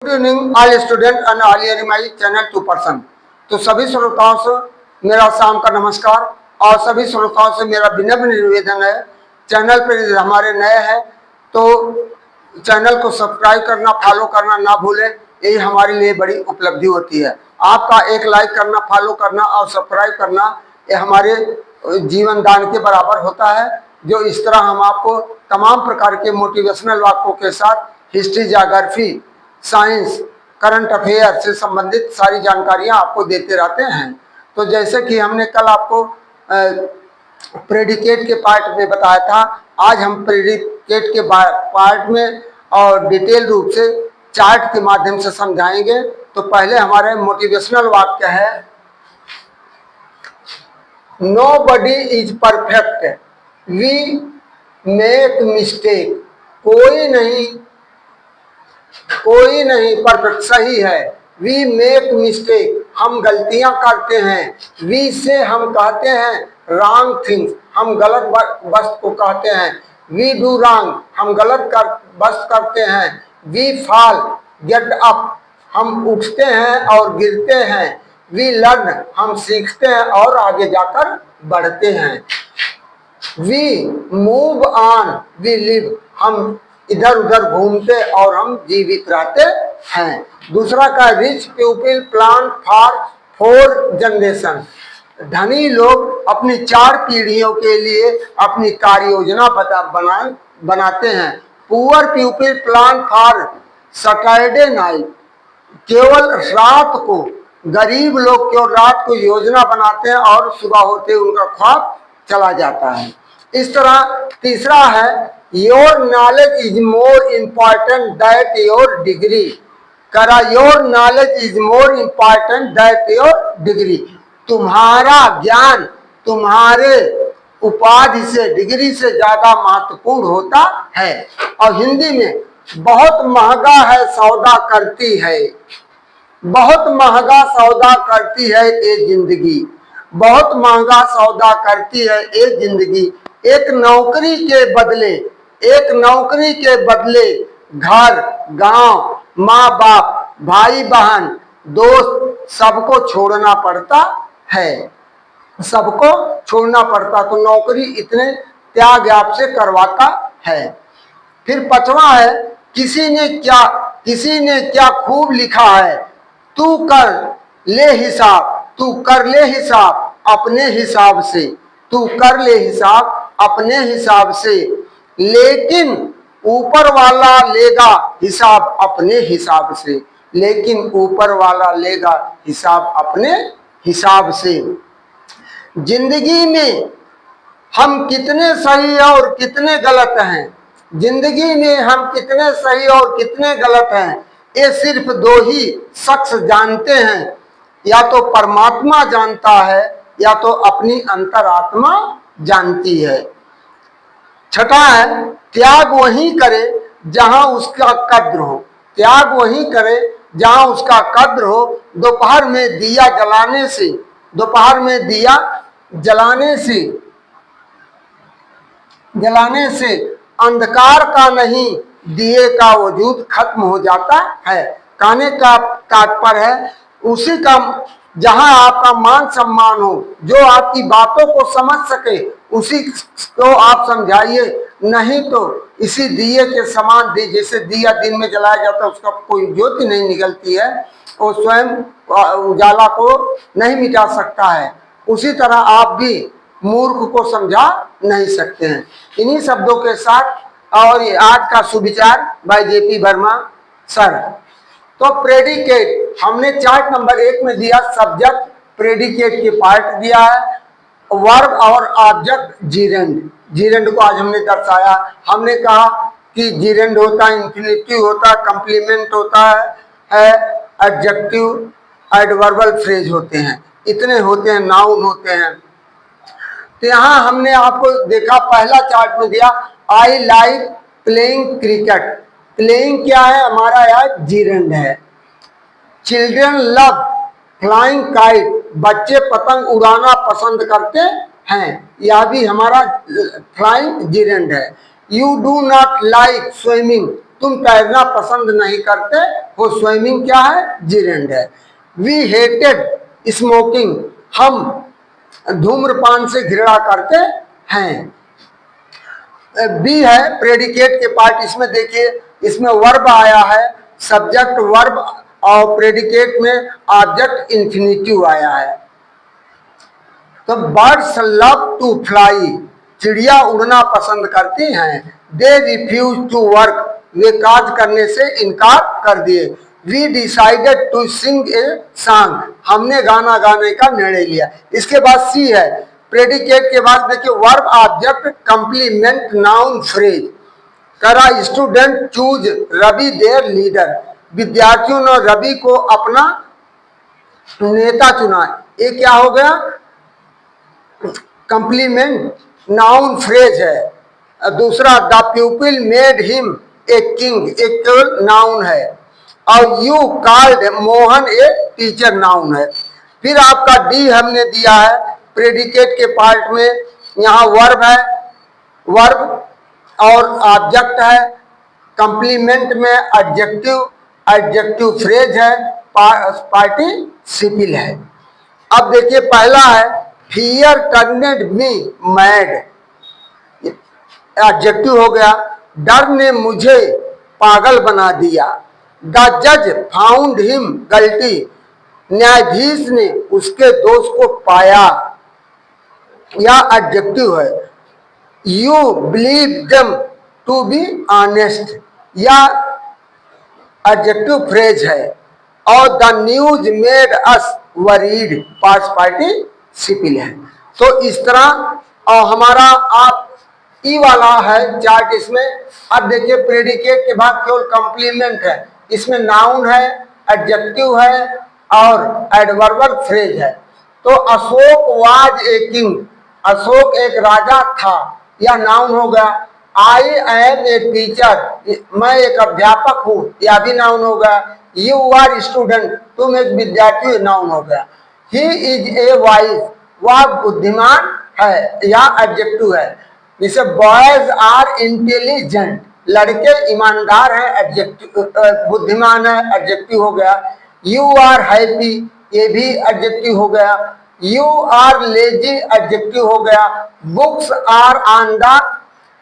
Good evening all student and all my channel 2%। तो सभी श्रोताओं से मेरा शाम का नमस्कार और सभी श्रोताओं से मेरा विनम्र निवेदन है, चैनल पर हमारे नए हैं तो चैनल को सब्सक्राइब करना, फॉलो करना ना भूलें। यही हमारे लिए बड़ी उपलब्धि होती है। आपका एक लाइक करना, फॉलो करना और सब्सक्राइब करना ये हमारे जीवन दान के बराबर होता है। जो इस तरह हम आपको तमाम प्रकार के मोटिवेशनल वाक्यों के साथ history, geography, science, current affair से संबंधित सारी जानकारियां आपको देते रहते हैं। तो जैसे कि हमने कल आपको प्रेडिकेट के पार्ट में बताया था, आज हम प्रेडिकेट के पार्ट में और डिटेल रूप से चार्ट के माध्यम से समझाएंगे। तो पहले हमारे मोटिवेशनल वाक्य है, nobody is perfect, we make mistake. कोई नहीं परफेक्ट, सही है। वी मेक मिस्टेक, हम गलतियां करते हैं। वी से हम कहते हैं रॉन्ग थिंग्स, हम गलत वस्तु को कहते हैं। वी डू रॉन्ग, हम गलत वस्तु करते हैं। वी फॉल गेट अप, हम उठते हैं और गिरते हैं। वी लर्न, हम सीखते हैं और आगे जाकर बढ़ते हैं। We move on, we live, हम इधर उधर घूमते और हम जीवित रहते हैं। दूसरा का rich people plan for 4 generation, धनी लोग अपनी 4 पीढ़ियों के लिए अपनी कार्य योजना बनाते हैं। Poor people plan for Saturday night, केवल रात को, गरीब लोग केवल रात को योजना बनाते हैं और सुबह होते उनका ख्वाब चला जाता है। इस तरह तीसरा है, your knowledge is more important that your degree. करा your knowledge is more important that your degree, तुम्हारा ज्ञान तुम्हारे उपाधि से, डिग्री से ज्यादा महत्वपूर्ण होता है। और हिंदी में, बहुत महंगा है सौदा करती है, बहुत महंगा सौदा करती है ये जिंदगी, बहुत महंगा सौदा करती है ये जिंदगी। एक नौकरी के बदले घर, गांव, माँ बाप, भाई बहन, दोस्त सबको छोड़ना पड़ता है, सबको छोड़ना पड़ता। तो नौकरी इतने त्याग आपसे करवाता है। फिर 5वां है, किसी ने क्या खूब लिखा है, तू कर ले हिसाब अपने हिसाब से, तू कर ले हिसाब अपने हिसाब से, लेकिन ऊपर वाला लेगा हिसाब अपने हिसाब से, लेकिन ऊपर वाला लेगा हिसाब अपने हिसाब से। जिंदगी में हम कितने सही और कितने गलत हैं, जिंदगी में हम कितने सही और कितने गलत हैं, ये सिर्फ 2 ही शख्स जानते हैं, या तो परमात्मा जानता है या तो अपनी अंतरात्मा जानती है। 6वां है, त्याग वही करे जहां उसका कद्र हो, त्याग वही करे जहां उसका कद्र हो। दोपहर में दिया जलाने से अंधकार का नहीं, दिए का वजूद खत्म हो जाता है। कहने का तात्पर्य है, उसी का जहां आपका मान सम्मान हो, जो आपकी बातों को समझ सके उसी को आप समझाइए, नहीं तो इसी दिए के समान, जैसे दिया दिन में जलाया जाता है उसका कोई ज्योति नहीं निकलती है, वो स्वयं उजाला को नहीं मिटा सकता है, उसी तरह आप भी मूर्ख को समझा नहीं सकते हैं। इन्हीं शब्दों के साथ और आज का सुविचार भाई जेपी वर्मा सर। तो प्रेडिकेट हमने चार्ट नंबर 1 में दिया, सब्जेक्ट प्रेडिकेट के पार्ट दिया है, वर्ब और ऑब्जेक्ट जीरेंड को आज हमने दर्शाया। हमने कहा कि जीरेंड होता है, इंफिनिटिव होता है, कंप्लीमेंट होता है, एडजेक्टिव, एडवर्बल फ्रेज होते हैं, इतने होते हैं, नाउन होते हैं। तो यहाँ हमने आपको देखा, पहला चार्ट में दिया, I like playing cricket. Playing क्या है हमारा, यार जीरेंड है। चिल्ड्रन लव फ्लाइंग काइट, बच्चे पतंग उड़ाना पसंद करते हैं, यह भी हमारा फ्लाइंग जीरेंड है। You do not like swimming, तुम तैरना पसंद नहीं करते हो, स्विमिंग क्या है, जिरेंड है। वी हेटेड स्मोकिंग, हम धूम्रपान से घृणा करते हैं। बी है प्रेडिकेट के पार्ट, इसमें देखिए इसमें वर्ब आया है, सब्जेक्ट वर्ब, और प्रेडिकेट में ऑब्जेक्ट इंफिनिटिव आया है। तो बर्ड्स लव टू फ्लाई, चिड़िया उड़ना पसंद करती हैं। दे रिफ्यूज टू वर्क, वे काज करने से इनकार कर दिए। We decided to sing a song, हमने गाना गाने का निर्णय लिया। इसके बाद सी है प्रेडिकेट के बाद देखिए verb object complement noun phrase. करा student choose Ravi their leader, विद्यार्थियों ने रवि को अपना नेता चुना। ये क्या हो गया, कंप्लीमेंट नाउन फ्रेज है। दूसरा the people made him a king, एक केवल नाउन है। और you called Mohan a teacher, noun है। फिर आपका डी हमने दिया है प्रेडिकेट के पार्ट में, यहाँ वर्ब है, वर्ब और ऑब्जेक्ट है, कंप्लीमेंट में एडजेक्टिव, एडजेक्टिव फ्रेज है, पार्टिसिपल है। अब देखिए पहला है फियर टर्नेड मी मैड, एडजेक्टिव हो गया। डर ने मुझे पागल बना दिया। द जज फाउंड हिम गल्टी, न्यायाधीश ने उसके दोष को पाया, या एडजेक्टिव है। You believe them to be honest, या एडजेक्टिव फ्रेज है। और the news made us worried, past participle है। तो इस तरह और हमारा आप ई वाला है चार्ट इसमें। अब देखिए प्रेडिकेट के बाद केवल कंप्लीमेंट है, इसमें नाउन है, एडजेक्टिव है और एडवर्बल फ्रेज है। तो Ashok was a king, Ashok एक राजा था, या नाउन हो गया। आई एम ए टीचर, मैं एक अध्यापक हूँ, या भी नाउन हो गया। यू आर स्टूडेंट, तुम एक विद्यार्थी, नाउन हो गया। ही इज ए वाइज, वह बुद्धिमान है, या एडजेक्टिव है। जैसे बॉयज आर इंटेलिजेंट, लड़के ईमानदार हैं, एडजेक्टिव, बुद्धिमान है, एडजेक्टिव हो गया। यू आर हैप्पी, ये भी एडजेक्टिव हो गया। यू आर लेजी, एडजेक्टिव हो गया। Books are on the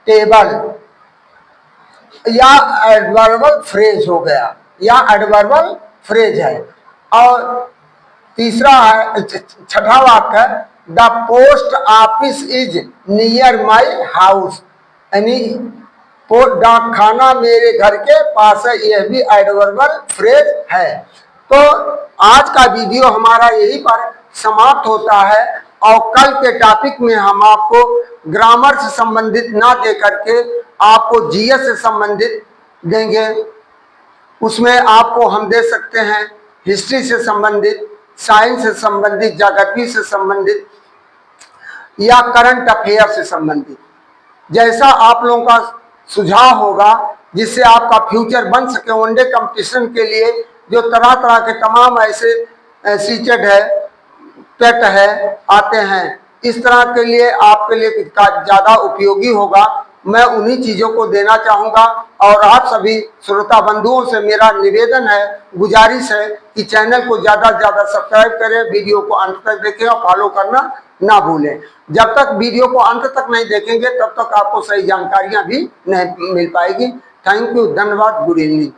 table, या एडवर्बल फ्रेज हो गया, या एडवर्बल फ्रेज है। और तीसरा है, छठा वाक्य है the post office is near my house, यानी डाक खाना मेरे घर के पास है, यह भी एडवर्बल फ्रेज है। तो आज का वीडियो हमारा यही पर समाप्त होता है, और कल के टॉपिक में हम आपको ग्रामर से संबंधित ना दे करके आपको जीएस से संबंधित देंगे। उसमें आपको हम दे सकते हैं हिस्ट्री से संबंधित, साइंस से संबंधित, ज्योग्राफी से संबंधित, या करंट अफेयर से संबंधित। जैसा आप लोगों का सुझाव होगा जिससे आपका फ्यूचर बन सके वनडे कंपटीशन के लिए, जो तरह तरह के तमाम ऐसे सीटेड है, टेट है, आते हैं, इस तरह के लिए आपके लिए ज़्यादा उपयोगी होगा। मैं उन्हीं चीज़ों को देना चाहूँगा। और आप सभी श्रोता बंधुओं से मेरा निवेदन है, गुजारिश है कि चैनल को ज़्यादा से ज़्यादा सब्सक्राइब करें, वीडियो को अंत तक देखें और फॉलो करना ना भूलें। जब तक वीडियो को अंत तक नहीं देखेंगे तब तक आपको सही जानकारियाँ भी नहीं मिल पाएगी। थैंक यू, धन्यवाद, गुड इवनिंग।